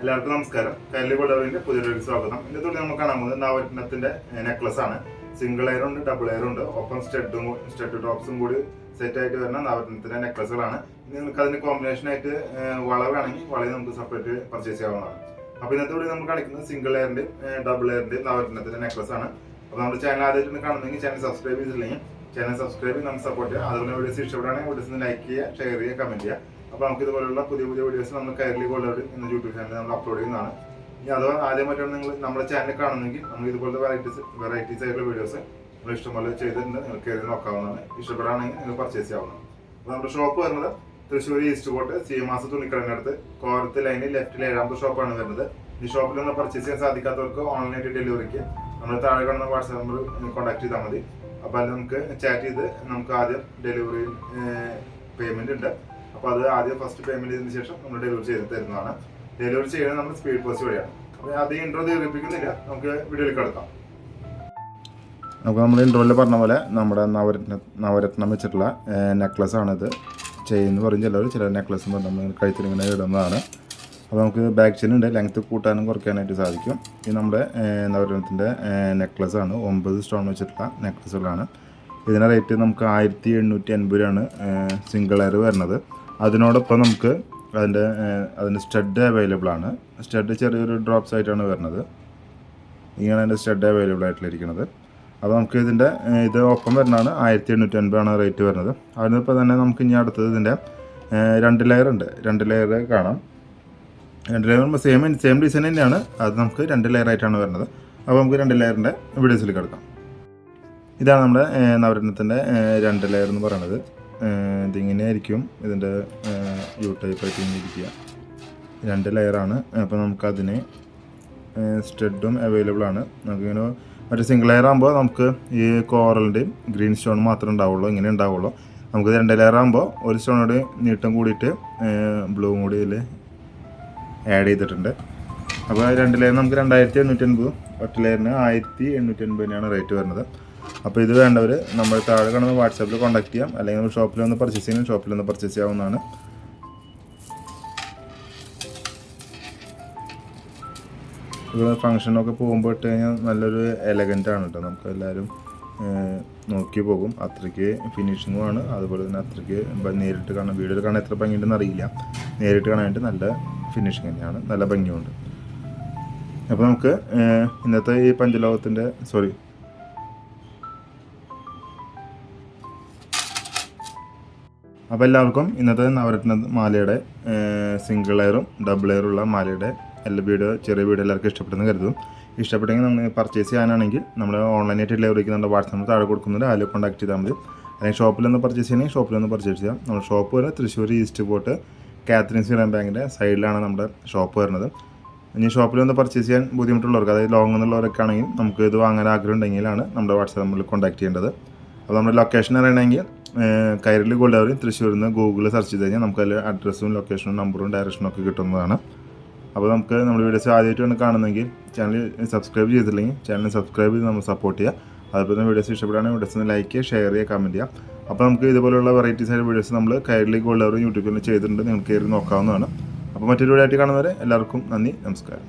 എല്ലാവർക്കും നമസ്കാരം. കൈരളി ഗോൾഡ് പുതിയൊരു സ്വാഗതം. ഇന്നത്തെ നമുക്ക് കാണാൻ പോകുന്നത് നവരത്നത്തിന്റെ നെക്ലസ് ആണ്. സിംഗിൾ എയർ ഉണ്ട്, ഡബിൾ എയർ ഉണ്ട്, ഒപ്പം സ്റ്റഡ് ഡ്രോപ്സും കൂടി സെറ്റ് ആയിട്ട് വരുന്ന നവരത്നത്തിന്റെ നെക്ലസുകളാണ്. നിങ്ങൾക്ക് അതിന് കോമ്പിനേഷൻ ആയിട്ട് വള വേണമെങ്കിൽ വളയും നമുക്ക് സെപ്പറേറ്റ് പർച്ചേസ് ചെയ്യാവുന്നതാണ്. അപ്പൊ ഇന്നത്തെ കൂടി നമ്മൾ കാണിക്കുന്നത് സിംഗിൾ എയറിന്റെ ഡബിൾ എയറിന്റെ നവരത്നത്തിന്റെ നെക്ലസ് ആണ്. അപ്പോൾ നമ്മുടെ ചാനൽ ആദ്യമായിട്ട് കാണുന്നെങ്കിൽ ചാനൽ സബ്സ്ക്രൈബ് ചെയ്തില്ലെങ്കിൽ ചാനൽ സബ്സ്ക്രൈബ് ചെയ്ത് നമ്മൾ സപ്പോർട്ട് ചെയ്യുക. അതുപോലെ വീഡിയോസ് ഇഷ്ടപ്പെടുകയാണെങ്കിൽ വീഡിയോസ് ലൈക്ക് ചെയ്യുക, ഷെയർ ചെയ്യുക, കമന്റ് ചെയ്യുക. അപ്പോൾ നമുക്ക് ഇതുപോലുള്ള പുതിയ വീഡിയോസ് നമ്മൾ കൈരളി ഗോൾഡ് എന്ന യൂട്യൂബ് ചാനലിൽ നമ്മൾ അപ്ലോഡ് ചെയ്യുന്നതാണ്. ഇനി അഥവാ ആദ്യമായിട്ടാണ് നിങ്ങൾ നമ്മുടെ ചാനൽ കാണുന്നെങ്കിൽ നമ്മൾ ഇതുപോലത്തെ വെറൈറ്റീസ് ആയിട്ടുള്ള വീഡിയോസ് നമ്മൾ ഇഷ്ടംപോലെ ചെയ്തിട്ടുണ്ട്. നിങ്ങൾ കയറി നോക്കാവുന്നതാണ്. ഇഷ്ടപ്പെടുകയാണെങ്കിൽ നിങ്ങൾ പർച്ചേസ് ചെയ്യാവുന്നതാണ്. അപ്പോൾ നമ്മുടെ ഷോപ്പ് വരുന്നത് തൃശ്ശൂർ ഈസ്റ്റ് കോട്ട് CMS തുണിക്കടയുടെ അടുത്ത് കോരത്ത് ലൈനിൽ ലെഫ്റ്റിൽ 7ാമത്തെ ഷോപ്പാണ് വരുന്നത്. ഈ ഷോപ്പിൽ നിന്ന് പർച്ചേസ് ചെയ്യാൻ സാധിക്കാത്തവർക്ക് ഓൺലൈനായിട്ട് ഡെലിവറിക്ക് നമ്മൾ താഴെ കാണുന്ന വാട്സാപ്പ് നമ്പർ കോൺടാക്ട് ചെയ്താൽ മതി. അപ്പോൾ അത് നമുക്ക് ചാറ്റ് ചെയ്ത് നമുക്ക് ആദ്യം ഡെലിവറി പേയ്മെന്റ് ഉണ്ട്. അപ്പോൾ അത് ആദ്യം ഫസ്റ്റ് പേയ്മെന്റ് ചെയ്തതിനു ശേഷം നമ്മൾ ഡെലിവറി ചെയ്ത് തരുന്നതാണ്. ഡെലിവറി ചെയ്യുന്നത് നമ്മൾ സ്പീഡ് പോസ്റ്റ് വഴിയാണ്. അപ്പോൾ ആദ്യം ഇൻട്രോ ദീർഘിപ്പിക്കുന്നില്ല, നമുക്ക് വീഡിയോയിലേക്ക് കിടക്കാം. അപ്പോൾ നമ്മൾ ഇൻട്രോയിൽ പറഞ്ഞ പോലെ നമ്മുടെ നവരത്നം വെച്ചിട്ടുള്ള നെക്ലസ് ആണിത്. ചെയിൻ എന്ന് പറയും ചില നെക്ലസ് എന്ന് പറഞ്ഞാൽ നമ്മൾ കഴുത്തിലിങ്ങനെ ഇടുന്നതാണ്. അപ്പോൾ നമുക്ക് ബാക്ക് ചെയിൻ ഉണ്ട്, ലെങ്ത്ത് കൂട്ടാനും കുറയ്ക്കാനായിട്ട് സാധിക്കും. ഇത് നമ്മുടെ നവരത്നത്തിൻ്റെ നെക്ലസ് ആണ്. 9 സ്റ്റോൺ വെച്ചിട്ടുള്ള നെക്ലസുകളാണ്. ഇതിൻ്റെ റേറ്റ് നമുക്ക് 1880 രൂപയാണ് സിംഗിൾ എയർ വരുന്നത്. അതിനോടൊപ്പം നമുക്ക് അതിൻ്റെ സ്റ്റഡ് അവൈലബിൾ ആണ്. സ്റ്റഡ് ചെറിയൊരു ഡ്രോപ്സ് ആയിട്ടാണ് വരുന്നത്. ഇങ്ങനെ അതിൻ്റെ സ്റ്റഡ് അവൈലബിൾ ആയിട്ടിരിക്കുന്നത്. അപ്പോൾ നമുക്ക് ഇത് ഒപ്പം വരുന്നതാണ് 1880 റേറ്റ് വരുന്നത്. അതിനിപ്പോൾ തന്നെ നമുക്ക് ഇനി അടുത്തത് ഇതിൻ്റെ 2 ലെയർ ഉണ്ട്. 2 ലെയർ കാണാം. 2 ലെയർ സെയിം ഡിസൈൻ തന്നെയാണ്. അത് നമുക്ക് 2 ലെയർ ആയിട്ടാണ് വരുന്നത്. അപ്പോൾ നമുക്ക് 2 ലെയറിൻ്റെ വീഡിയോസിൽ കിടക്കാം. ഇതാണ് നമ്മുടെ നവരത്നത്തിൻ്റെ 2 ലെയർ എന്ന് പറയുന്നത്. ഇതിങ്ങനെ ആയിരിക്കും ഇതിൻ്റെ യു ടൈപ്പ് ആയിട്ട് ഇങ്ങനെ ഇരിക്കുക. 2 ലെയറാണ്. അപ്പോൾ നമുക്കതിന് സ്റ്റഡും അവൈലബിൾ ആണ്. നമുക്കിങ്ങനെ മറ്റേ സിംഗിൾ ലെയർ ആകുമ്പോൾ നമുക്ക് ഈ കോറലിൻ്റെയും ഗ്രീൻ സ്റ്റോൺ മാത്രമേ ഉണ്ടാവുള്ളൂ, ഇങ്ങനെ ഉണ്ടാവുള്ളൂ. നമുക്ക് 2 ലെയർ ആകുമ്പോൾ ഒരു സ്റ്റോണോട് നീട്ടം കൂടിയിട്ട് ബ്ലൂ കൂടി ഇതിൽ ആഡ് ചെയ്തിട്ടുണ്ട്. അപ്പോൾ 2 ലെയർ നമുക്ക് 2880, ഒറ്റ ലെയറിന് 1880 റേറ്റ് വരുന്നത്. അപ്പോൾ ഇത് വേണ്ടവർ നമ്മൾ താഴെ കാണുന്ന വാട്സാപ്പിൽ കോൺടാക്ട് ചെയ്യാം, അല്ലെങ്കിൽ നമ്മൾ ഷോപ്പിൽ വന്ന് പർച്ചേസ് ചെയ്യണം. ഷോപ്പിൽ വന്ന് പർച്ചേസ് ചെയ്യാവുന്നതാണ്. ഇവിടെ ഫംഗ്ഷനൊക്കെ പോകുമ്പോൾ ഇട്ട് കഴിഞ്ഞാൽ നല്ലൊരു എലഗൻ്റ് ആണ് കേട്ടോ. നമുക്ക് എല്ലാവരും നോക്കി പോകും. അത്രയ്ക്ക് ഫിനിഷിങ്ങുമാണ്. അതുപോലെ തന്നെ അത്രയ്ക്ക് നേരിട്ട് കാണാൻ, വീഡിയോയിൽ കാണാൻ എത്ര ഭംഗിയുണ്ടെന്ന് അറിയില്ല. നേരിട്ട് കാണാനായിട്ട് നല്ല ഫിനിഷിങ് തന്നെയാണ്, നല്ല ഭംഗിയുണ്ട്. അപ്പോൾ നമുക്ക് ഇന്നത്തെ ഈ പഞ്ചലോകത്തിൻ്റെ അപ്പോൾ എല്ലാവർക്കും ഇന്നത്തെ നവരത്ന മാലയുടെ സിംഗിൾ എയറും ഡബിൾ എയറുള്ള മാലയുടെ ചെറിയ വീഡിയോ എല്ലാവർക്കും ഇഷ്ടപ്പെട്ടെന്ന് കരുതും. ഇഷ്ടപ്പെട്ടെങ്കിൽ നമ്മൾ പർച്ചേസ് ചെയ്യാനാണെങ്കിൽ നമ്മൾ ഓൺലൈനായിട്ട് ഡെലിവറിക്ക് നമ്മുടെ വാട്സാപ്പിൽ താഴെ കൊടുക്കുന്നുണ്ട്. അതിൽ കോൺടാക്ട് ചെയ്താൽ മതി. അല്ലെങ്കിൽ ഷോപ്പിലൊന്ന് പർച്ചേസ് ചെയ്യണമെങ്കിൽ ഷോപ്പിലൊന്ന് പർച്ചേസ് ചെയ്യാം. നമ്മുടെ ഷോപ്പ് വരെ തൃശ്ശൂർ ഈസ്റ്റ് കോട്ട് കാത്രീൻസ് ഗ്രാം ബാങ്കിൻ്റെ സൈഡിലാണ് നമ്മുടെ ഷോപ്പ് വരുന്നത്. ഇനി ഷോപ്പിലൊന്ന് പർച്ചേസ് ചെയ്യാൻ ബുദ്ധിമുട്ടുള്ളവർക്ക്, അതായത് ലോങ് എന്നുള്ളവരൊക്കെ ആണെങ്കിൽ നമുക്ക് ഇത് വാങ്ങാൻ ആഗ്രഹം ഉണ്ടെങ്കിലാണ് നമ്മുടെ വാട്സാപ്പ് നമ്പറിൽ കോൺടാക്ട് ചെയ്യേണ്ടത്. അപ്പോൾ നമ്മുടെ ലൊക്കേഷൻ അറിയണമെങ്കിൽ കൈരളി ഗോൾഡ് തൃശ്ശൂരിൽ നിന്ന് ഗൂഗിളിൽ സെർച്ച് ചെയ്ത് കഴിഞ്ഞാൽ നമുക്ക് അതിൽ അഡ്രസ്സും ലൊക്കേഷനും നമ്പറും ഡയറക്ഷനും ഒക്കെ കിട്ടുന്നതാണ്. അപ്പോൾ നമുക്ക് നമ്മുടെ വീഡിയോസ് ആദ്യമായിട്ടാണ് കാണുന്നതെങ്കിൽ ചാനൽ സബ്സ്ക്രൈബ് ചെയ്തില്ലെങ്കിൽ ചാനൽ സബ്സ്ക്രൈബ് ചെയ്ത് നമ്മൾ സപ്പോർട്ട് ചെയ്യുക. അതുപോലെ തന്നെ വീഡിയോസ് ഇഷ്ടപ്പെടുകയാണെങ്കിൽ വീഡിയോസ് ലൈക്ക് ചെയ്യുക, ഷെയർ ചെയ്യുക, കമൻറ്റ് ചെയ്യുക. അപ്പോൾ നമുക്ക് ഇതുപോലുള്ള വെറൈറ്റീസ് ആയ വീഡിയോസ് നമ്മൾ കൈരളി ഗോൾഡ് യൂട്യൂബിൽ ചെയ്തിട്ടുണ്ട്. നിങ്ങൾക്ക് കയറി നോക്കാവുന്നതാണ്. അപ്പോൾ മറ്റൊരു വീഡിയോ ആയിട്ട് കാണുന്നവരെ എല്ലാവർക്കും നന്ദി, നമസ്കാരം.